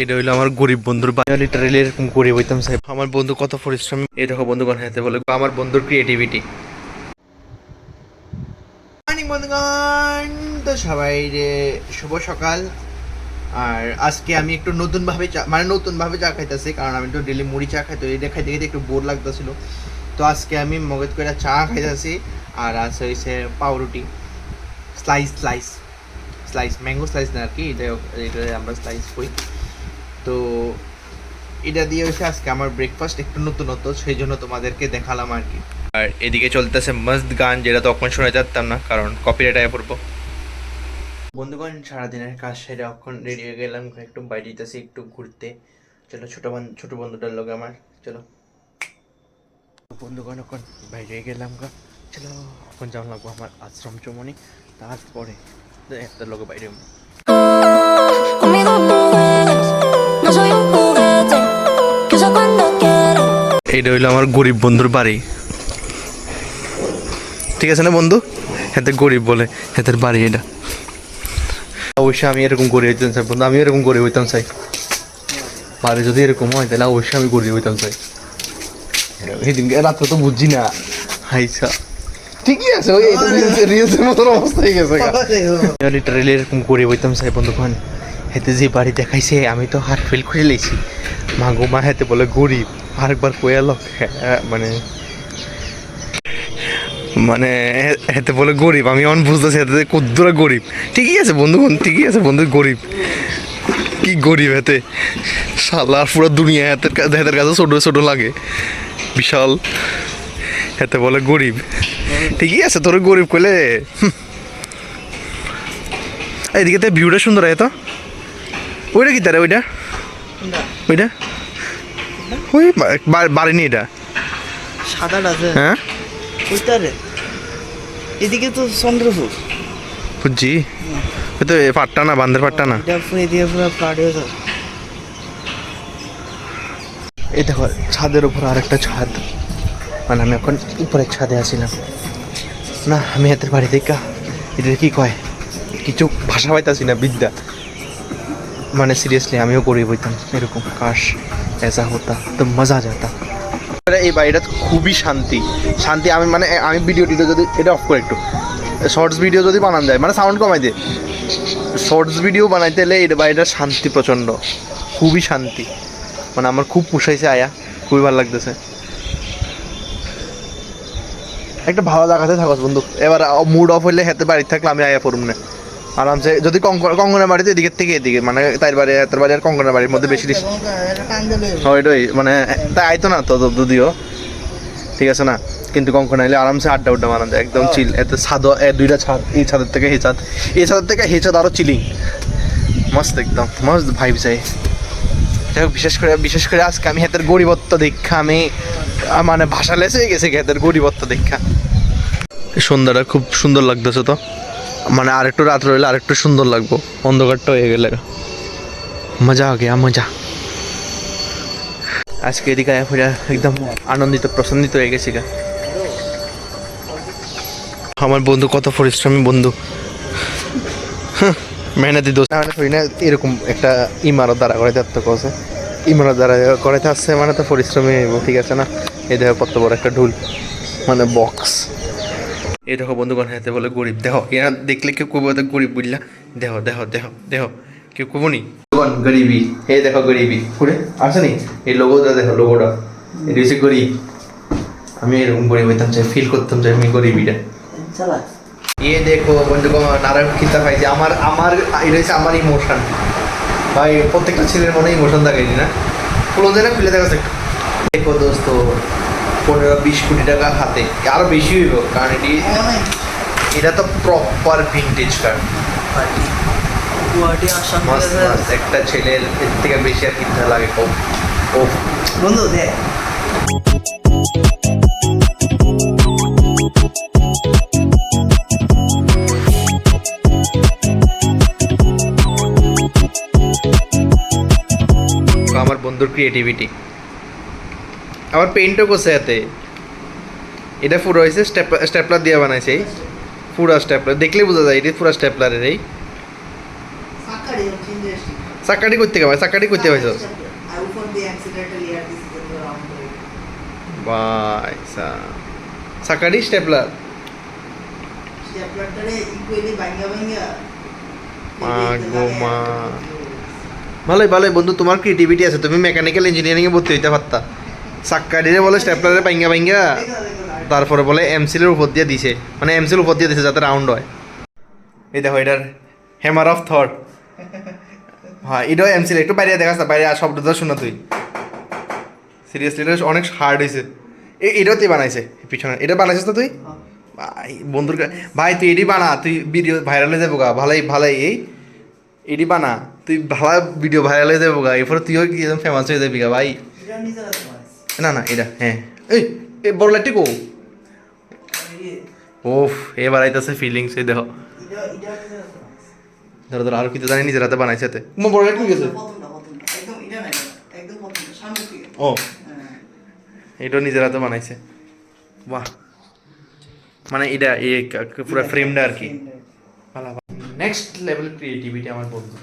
এটা হইলো আমার গরিব বন্ধুর বাড়ি। লিটারালি এরকম গরিব হইতাম সাহেব। আমার বন্ধু কত পরিশ্রমী, এই দেখো বন্ধুগণ হাতে বলে আমার বন্ধুর ক্রিয়েটিভিটি। মর্নিং বন্ধুগণ, তো সবাই রে শুভ সকাল। আর আজকে আমি একটু নতুনভাবে চা খাইতেছি, কারণ আমি তো ডেলি মুড়ি চা খাই, তো এটা খাইতে খাইতে একটু বোর লাগতেছিল। তো আজকে আমি মগজ করে চা খাইতেছি, আর আছে হয়েছে পাউরুটি স্লাইস ম্যাঙ্গো স্লাইস না আর কি, এটা আমরা স্লাইস করি। তো এটা দিয়ে হচ্ছে আজকে আমার ব্রেকফাস্ট একটু নতুনত্ব, সেই জন্য তোমাদেরকে দেখালাম আর কি। আর এদিকে চলতেছে মস্ত গান, যেটা তখন শোনা যাতাম না কারণ কপিরাইট আয়া পড়বো। বন্ধুগণ সারাদিনের কাজ সেরে এখন রেডি হয়ে গেলাম, একটু বাইরে যেতেছি একটু ঘুরতে। চলো ছোট বন্ধুটার লোক আমার, চলো বন্ধুগণ এখন বাইরে গেলাম গা। চলো এখন যাওয়া লাগবো আমার আশ্রম চমনি, তারপরে একটা লোক বাইরে। এটা হইলো আমার গরিব বন্ধুর বাড়ি, ঠিক আছে না বন্ধু? এতে গরিব বলে এদের বাড়ি এটা। অবশ্যই আমি এরকম গরিব হইতাম চাই বন্ধু, আমি এরকম গরিব হইতাম চাই। বাড়ি যদি এরকম হয় তাহলে অবশ্যই আমি গরিব হইতাম চাই। সেদিনকে রাত্রে তো বুঝছি না, হাইসা ঠিকই আছে, ওই রিলসের মতন অবস্থা হয়ে গেছে। লিটারালি এরকম গরিব হইতাম চাই বন্ধুগণ। হেতে যে বাড়ি দেখাইছে আমি তো হার্ট ফেল করে লেছি। মা গো মা, হেতে বলে গরিব, আরেকবার কয়ালো মানে হেতে বলে গরিব, আমি অন বুঝতেছি হেতে কদ্দুরা গরিব। ঠিকই আছে বন্ধুগণ, ঠিকই আছে বন্ধু, গরিব কি গরিব হেতে শালা, পুরো দুনিয়া হেতের কাছে ছোট ছোট লাগে, বিশাল। হেতে বলে গরিব, ঠিকই আছে, তোর গরিব কইলে। এদিকে তো ভিউটা সুন্দর হয় তো। ওইটা কি তারা ওইটা ওইটা ওই বাড়ি নি এটা সাদা আছে। হ্যাঁ ওইটারে এদিকে তো চন্দ্রপুর বুঝছি, ওই তো পাট্টা না, বান্ধের পাট্টা না। এদিকে পুরো ফ্লাড হয়ে যাবে। এই দেখো ছাদের উপর আরেকটা ছাদ, মানে আমি এখন উপরের ছাদে আছিলাম না। আমি হাতের বাড়ি দেখা এটা কি কয় কিছু ভাষা পাইতাছি না, বিদ্যা মানে সিরিয়াসলি আমিও গরিব হইতাম এরকম, কাশ এসা হতা তো মজা যাতা। এই বাড়িটা খুবই শান্তি। আমি মানে আমি ভিডিও যদি এটা অফ করে একটু শর্টস ভিডিও যদি বানানো যায়, মানে সাউন্ড কমাই দিয়ে শর্টস ভিডিও বানাইতে হলে এই বাড়িটার শান্তি প্রচণ্ড, খুবই শান্তি। মানে আমার খুব পুষাইছে আয়া, খুবই ভালো লাগতেছে। একটা ভালো জায়গাতে থাকো বন্ধু। এবার মুড অফ হইলে হাতে বাড়ি থাকলে আমি আয়া পড়ুম না আরামসে। যদি কঙ্কনের বাড়িতে এদিকের থেকে এদিকে, মানে তার বাড়ি হাতের বাড়ি আর কঙ্কনের বাড়ির মধ্যে বেশি ওইটাই, মানে তাই আইতো না তো যদিও, ঠিক আছে না। কিন্তু কঙ্কন আইলে আরামসে আড্ডা মারানো যায়, একদম চিল। এতে ছাদ, দুইটা ছাদ, এই ছাদের থেকে এই ছাদ, এই ছাদের থেকে এই ছাদ, আরও চিলিং মস্ত, একদম মস্ত ভাইব চাই। বিশেষ করে আজকে আমি হাতের গরিবত্ব দেখা আমি মানে ভাষা লেসে গেছে হাতের গরিবত্ব দেখা। সন্ধ্যাটা খুব সুন্দর লাগতেছে তো, মানে আরেকটু রাত রইলে আরেকটু সুন্দর লাগবো, অন্ধকারটা হয়ে গেলে মজা হয়ে গিয়া মজা। আজকে এদিকে একদম আনন্দিত প্রসন্নিত হয়ে গেছি গা। আমার বন্ধু কত পরিশ্রমী বন্ধু, মেহনতি দোস্ত। না এরকম একটা ইমারত দ্বারা করাইতে আসতে, ইমারত দ্বারা করাইতে আসছে মানে তো পরিশ্রমী হইব, ঠিক আছে না। এই দেখো কত বড় একটা ঢুল, মানে বক্স। এই দেখো বন্ধুগণ হাতে বলে গরিব, দেখো এরা দেখলে কেউ কবো গরিব বুঝলা, দেখো দেখো দেখো দেখো কেউ কবো নি গরিবি। এই দেখো গরিবি ঘুরে আসে নি, এই লোগোটা দেখো, লোগোটা এটা হচ্ছে গরিব। আমি এরকম গরিব হইতাম চাই, ফিল করতাম চাই আমি গরিবিটা। ये देखो বন্ধুগণ নারায়ণ খিতা পাইছি। আমার এটা হচ্ছে আমার ইমোশন ভাই, প্রত্যেকটা ছেলের মনে ইমোশন থাকে না, ক্লোজে না খুলে দেখা একটু। দেখো দোস্ত 15-20 কোটি টাকা হাতে, আরো বেশি হইব, কারণ এটা তো প্রপার ভিন্টেজ কার। একটা ছেলের এর থেকে বেশি আর কিনতে লাগে ও বন্ধু দেখ। আমার বন্ধুর ক্রিয়েটিভিটি, আবার পেইন্টও করছে এতে। এটা পুরো হয়েছে স্টেপলার দিয়ে বানাইছে, পুরা স্টেপলার দেখলে বোঝা যায় এটা পুরা স্টেপলারের। এই চাকাটি করতে গেছে চাকাটি করতে পারছো আর উপর দিয়ে অ্যাক্সিলারেটর লেয়ার দিছি তো রাউন্ড করে ভাই চাকাটি স্টেপলার স্টেপলারটারে ইকুয়ালি ভাঙা ভাঙা মা গো মা ভালোই ভালোই বন্ধু তোমার ক্রিয়েটিভিটি আছে তুমি মেকানিক্যাল ইঞ্জিনিয়ারিং এ ভর্তি হইতে পারতা চাকাটিরে বলে স্টেপলারে ভাঙা ভাঙা তারপরে বলে এমসিলের উপর দিয়ে দিছে মানে এমসিল উপর দিয়ে দিছে যাতে রাউন্ড হয় এই দেখো এটার হ্যামার অফ থট হ্যাঁ এটাও এমসিল একটু বাইরে দেখাস না বাইরে আর শব্দটা শোনা তুই সিরিয়াসলি এটা অনেক হার্ড হয়েছে এটাও তুই বানাইছে পিছনে এটা বানাইছিস তো তুই ভাই বন্ধুর ভাই তুই এডি বানা তুই ভিডিও ভাইরাল হয়ে যাবো গা ভালোই ভালোই এই এডি বানা তুই ভালো ভিডিও ভাইরাল হয়ে যাবো গা এরপর তুইও কি একদম ফেমাস হয়ে যাবি গা ভাই এটা নিজের আছে মানে না না এটা হ্যাঁ এই বড় লাইটটি কো ওফ এবার আইতাছে ফিলিংস এই দেখো এটা নিজের আছে ধরো ধরো আর কিছু জানি নিজের হাতে বানাইছে তে তোমার বড় লাইট কই গেছে প্রথমটা একদম এটা না একদম প্রথমটা সামনে থেকে ও হ্যাঁ এটাও নিজের হাতে বানাইছে বাহ মানে এটা এই পুরো ফ্রেমটা আর কি ভালো নেক্সট লেভেল ক্রিয়েটিভিটি আমার বন্ধু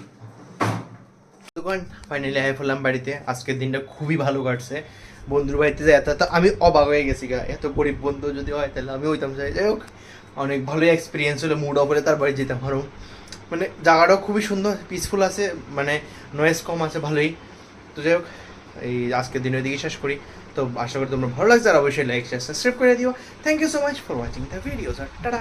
দোকান ফাইনালি আই ফেললাম বাড়িতে আজকের দিনটা খুবই ভালো কাটছে বন্ধুর বাড়িতে যে এত আমি অবাক হয়ে গেছি গা এত গরিব বন্ধু যদি হয় তাহলে আমি হইতাম চাই যাই হোক অনেক ভালোই এক্সপিরিয়েন্স হলো মুড অফ হলে তার বাড়ি যেতাম আরও মানে জায়গাটাও খুবই সুন্দর পিসফুল আছে মানে নয়েজ কম আছে ভালোই তো যাই হোক এই আজকের দিনের দিকে শেষ করি তো আশা করি তোমরা ভালো লাগছে আর অবশ্যই লাইক শেয়ার সাবস্ক্রাইব করে দিও thank you so much for watching the video sir tata